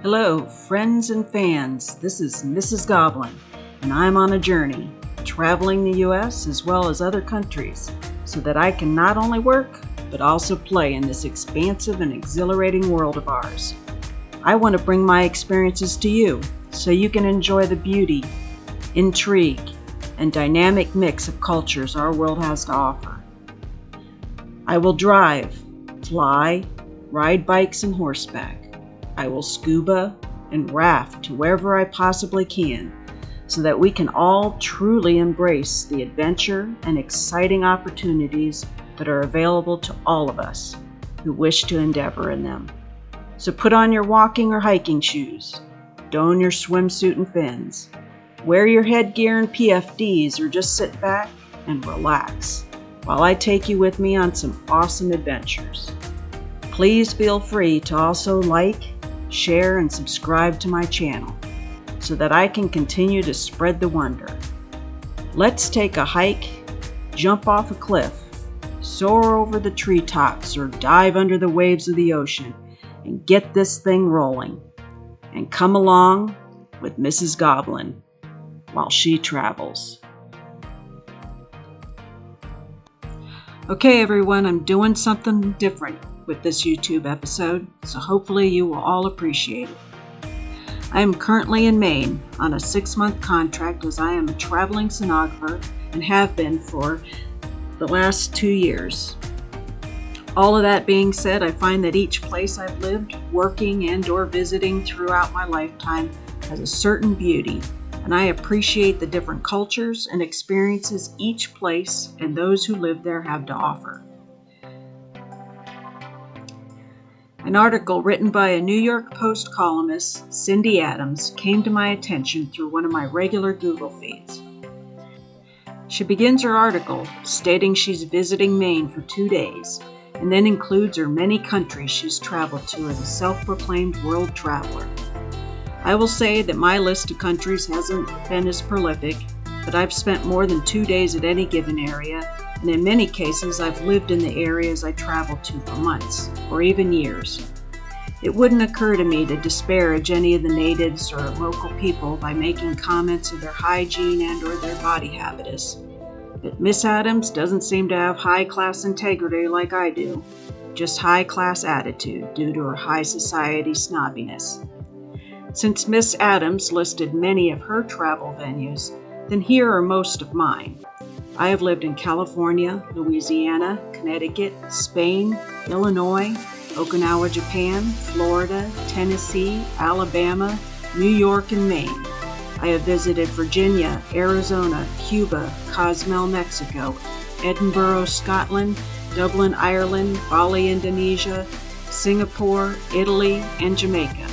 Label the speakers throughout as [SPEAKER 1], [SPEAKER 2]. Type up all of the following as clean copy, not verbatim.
[SPEAKER 1] Hello, friends and fans. This is Mrs. Goblin, and I'm on a journey, traveling the U.S. as well as other countries, so that I can not only work, but also play in this expansive and exhilarating world of ours. I want to bring my experiences to you, so you can enjoy the beauty, intrigue, and dynamic mix of cultures our world has to offer. I will drive, fly, ride bikes and horseback. I will scuba and raft to wherever I possibly can, so that we can all truly embrace the adventure and exciting opportunities that are available to all of us who wish to endeavor in them. So put on your walking or hiking shoes, don your swimsuit and fins, wear your headgear and PFDs, or just sit back and relax while I take you with me on some awesome adventures. Please feel free to also like, share, and subscribe to my channel so that I can continue to spread the wonder. Let's take a hike, jump off a cliff, soar over the treetops, or dive under the waves of the ocean and get this thing rolling. And come along with Mrs. Goblin while she travels. Okay, everyone, I'm doing something different with this YouTube episode, so hopefully you will all appreciate it. I am currently in Maine on a 6-month contract, as I am a traveling stenographer and have been for the last 2 years. All of that being said, I find that each place I've lived, working and or visiting throughout my lifetime has a certain beauty, and I appreciate the different cultures and experiences each place and those who live there have to offer. An article written by a New York Post columnist, Cindy Adams, came to my attention through one of my regular Google feeds. She begins her article stating she's visiting Maine for 2 days, and then includes her many countries she's traveled to as a self-proclaimed world traveler. I will say that my list of countries hasn't been as prolific, but I've spent more than 2 days at any given area, and in many cases I've lived in the areas I traveled to for months, or even years. It wouldn't occur to me to disparage any of the natives or local people by making comments of their hygiene and or their body habitus. But Miss Adams doesn't seem to have high-class integrity like I do, just high-class attitude due to her high society snobbiness. Since Miss Adams listed many of her travel venues, then here are most of mine. I have lived in California, Louisiana, Connecticut, Spain, Illinois, Okinawa, Japan, Florida, Tennessee, Alabama, New York, and Maine. I have visited Virginia, Arizona, Cuba, Cozumel, Mexico, Edinburgh, Scotland, Dublin, Ireland, Bali, Indonesia, Singapore, Italy, and Jamaica.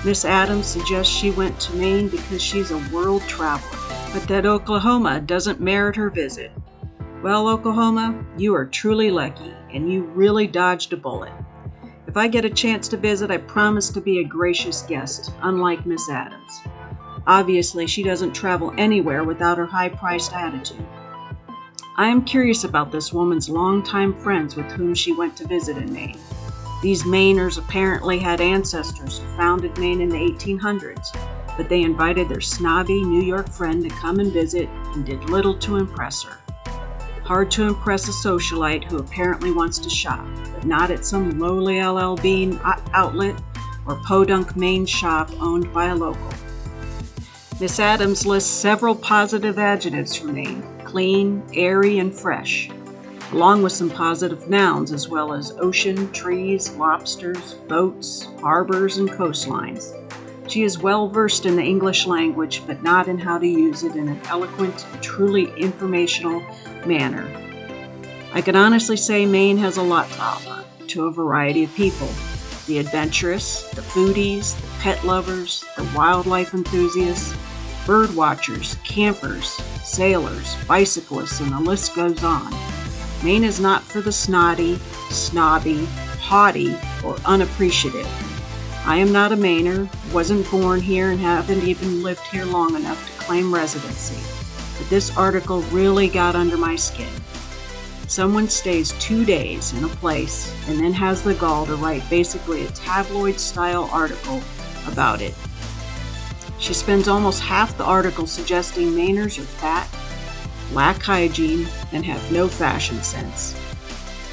[SPEAKER 1] Miss Adams suggests she went to Maine because she's a world traveler, but that Oklahoma doesn't merit her visit. Well, Oklahoma, you are truly lucky, and you really dodged a bullet. If I get a chance to visit, I promise to be a gracious guest, unlike Miss Adams. Obviously, she doesn't travel anywhere without her high-priced attitude. I am curious about this woman's longtime friends with whom she went to visit in Maine. These Mainers apparently had ancestors who founded Maine in the 1800s, but they invited their snobby New York friend to come and visit and did little to impress her. Hard to impress a socialite who apparently wants to shop, but not at some lowly LL Bean outlet or podunk Maine shop owned by a local. Miss Adams lists several positive adjectives for Maine: clean, airy, and fresh, along with some positive nouns as well as ocean, trees, lobsters, boats, harbors, and coastlines. She is well versed in the English language, but not in how to use it in an eloquent, truly informational manner. I can honestly say Maine has a lot to offer to a variety of people: the adventurous, the foodies, the pet lovers, the wildlife enthusiasts, bird watchers, campers, sailors, bicyclists, and the list goes on. Maine is not for the snotty, snobby, haughty, or unappreciative. I am not a Mainer, wasn't born here, and haven't even lived here long enough to claim residency. But this article really got under my skin. Someone stays 2 days in a place and then has the gall to write basically a tabloid-style article about it. She spends almost half the article suggesting Mainers are fat, lack hygiene, and have no fashion sense.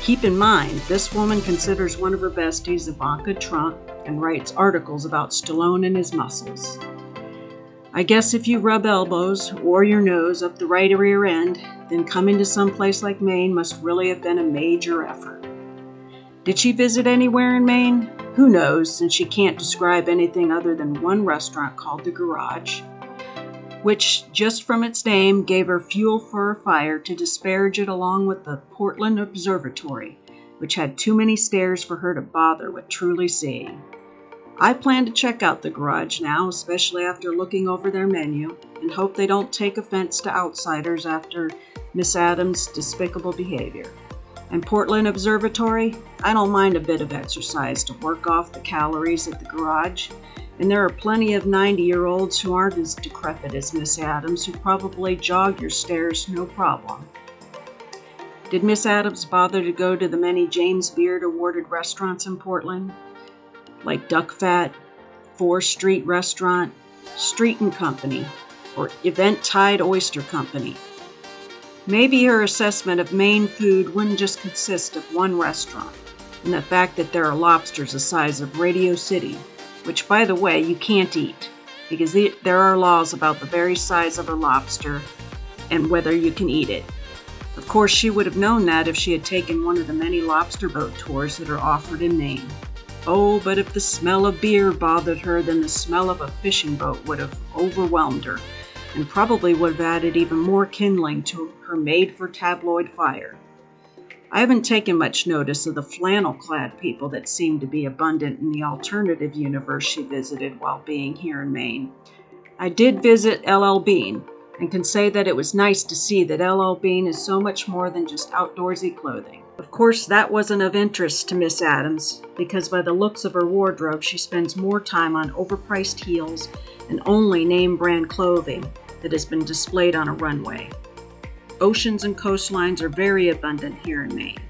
[SPEAKER 1] Keep in mind, this woman considers one of her besties Ivanka Trump and writes articles about Stallone and his muscles. I guess if you rub elbows or your nose up the right rear end, then coming to some place like Maine must really have been a major effort. Did she visit anywhere in Maine? Who knows, since she can't describe anything other than one restaurant called The Garage, which, just from its name, gave her fuel for her fire to disparage it along with the Portland Observatory, which had too many stairs for her to bother with truly seeing. I plan to check out The Garage now, especially after looking over their menu, and hope they don't take offense to outsiders after Miss Adams' despicable behavior. And Portland Observatory, I don't mind a bit of exercise to work off the calories at The Garage. And there are plenty of 90-year-olds who aren't as decrepit as Miss Adams who probably jog your stairs no problem. Did Miss Adams bother to go to the many James Beard awarded restaurants in Portland? Like Duck Fat, 4th Street Restaurant, Street and Company, or Event Tide Oyster Company? Maybe her assessment of Maine food wouldn't just consist of one restaurant, and the fact that there are lobsters the size of Radio City, which, by the way, you can't eat, because there are laws about the very size of a lobster and whether you can eat it. Of course, she would have known that if she had taken one of the many lobster boat tours that are offered in Maine. Oh, but if the smell of beer bothered her, then the smell of a fishing boat would have overwhelmed her, and probably would have added even more kindling to her made-for-tabloid fire. I haven't taken much notice of the flannel-clad people that seem to be abundant in the alternative universe she visited while being here in Maine. I did visit L.L. Bean, and can say that it was nice to see that L.L. Bean is so much more than just outdoorsy clothing. Of course, that wasn't of interest to Miss Adams, because by the looks of her wardrobe, she spends more time on overpriced heels and only name-brand clothing that has been displayed on a runway. Oceans and coastlines are very abundant here in Maine.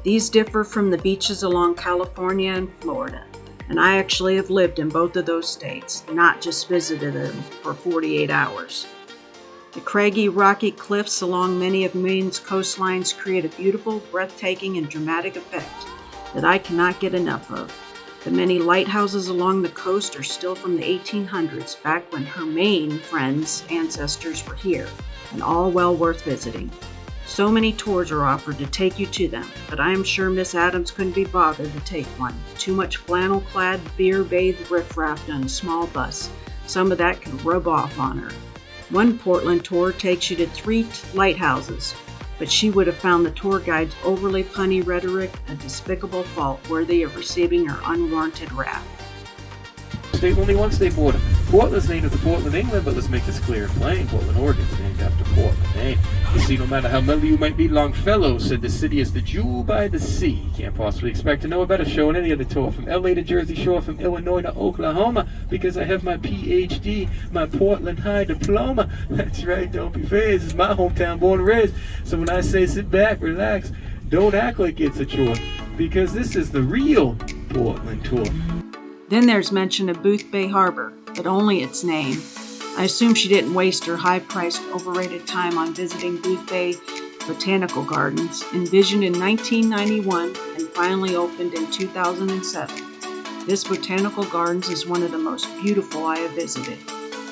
[SPEAKER 1] These differ from the beaches along California and Florida, and I actually have lived in both of those states, not just visited them for 48 hours. The craggy, rocky cliffs along many of Maine's coastlines create a beautiful, breathtaking, and dramatic effect that I cannot get enough of. The many lighthouses along the coast are still from the 1800s, back when her Maine friends' ancestors were here, and all well worth visiting. So many tours are offered to take you to them, but I am sure Miss Adams couldn't be bothered to take one. Too much flannel-clad, beer-bathed riffraff on a small bus. Some of that could rub off on her. One Portland tour takes you to 3 lighthouses, but she would have found the tour guide's overly punny rhetoric a despicable fault worthy of receiving her unwarranted wrath.
[SPEAKER 2] State only one state border. Portland's named after Portland, England, but let's make this clear and plain. Portland, Oregon's named after Portland, Maine. You see, no matter how mellow you might be, Longfellow said the city is the jewel by the sea. You can't possibly expect to know a better show on any other tour, from LA to Jersey Shore, from Illinois to Oklahoma, because I have my PhD, my Portland High diploma. That's right, don't be phased. It's my hometown, born and raised. So when I say sit back, relax, don't act like it's a chore, because this is the real Portland tour.
[SPEAKER 1] Then there's mention of Booth Bay Harbor, but only its name. I assume she didn't waste her high-priced, overrated time on visiting Booth Bay Botanical Gardens, envisioned in 1991 and finally opened in 2007. This botanical gardens is one of the most beautiful I have visited.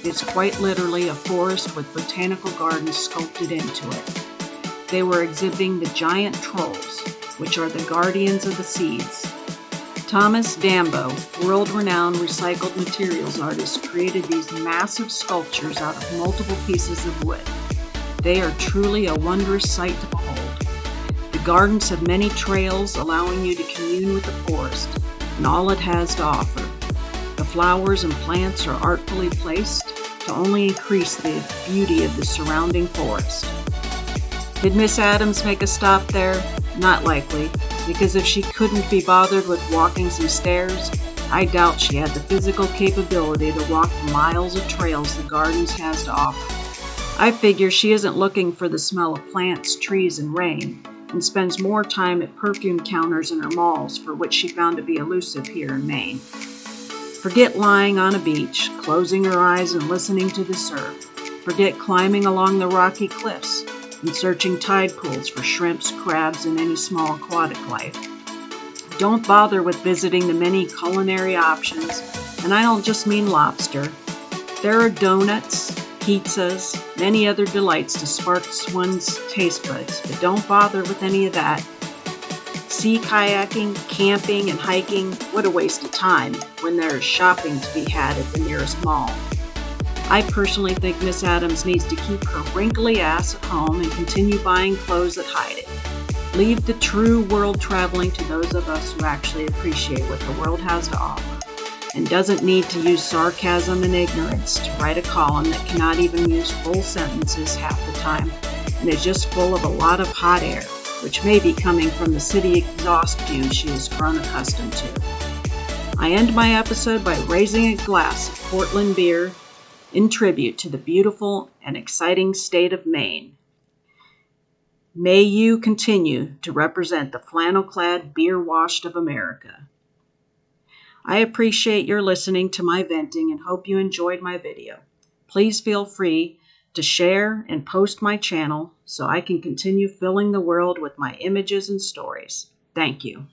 [SPEAKER 1] It's quite literally a forest with botanical gardens sculpted into it. They were exhibiting the giant trolls, which are the guardians of the seeds. Thomas Dambo, world-renowned recycled materials artist, created these massive sculptures out of multiple pieces of wood. They are truly a wondrous sight to behold. The gardens have many trails allowing you to commune with the forest and all it has to offer. The flowers and plants are artfully placed to only increase the beauty of the surrounding forest. Did Miss Adams make a stop there? Not likely, because if she couldn't be bothered with walking some stairs, I doubt she had the physical capability to walk the miles of trails the gardens has to offer. I figure she isn't looking for the smell of plants, trees, and rain, and spends more time at perfume counters in her malls, for which she found to be elusive here in Maine. Forget lying on a beach, closing her eyes and listening to the surf. Forget climbing along the rocky cliffs and searching tide pools for shrimps, crabs, and any small aquatic life. Don't bother with visiting the many culinary options, and I don't just mean lobster. There are donuts, pizzas, many other delights to spark one's taste buds, but don't bother with any of that. Sea kayaking, camping, and hiking, what a waste of time when there's shopping to be had at the nearest mall. I personally think Miss Adams needs to keep her wrinkly ass at home and continue buying clothes that hide it. Leave the true world traveling to those of us who actually appreciate what the world has to offer, and doesn't need to use sarcasm and ignorance to write a column that cannot even use full sentences half the time and is just full of a lot of hot air, which may be coming from the city exhaust fumes she has grown accustomed to. I end my episode by raising a glass of Portland beer in tribute to the beautiful and exciting state of Maine. May you continue to represent the flannel-clad, beer-washed of America. I appreciate your listening to my venting and hope you enjoyed my video. Please feel free to share and post my channel so I can continue filling the world with my images and stories. Thank you.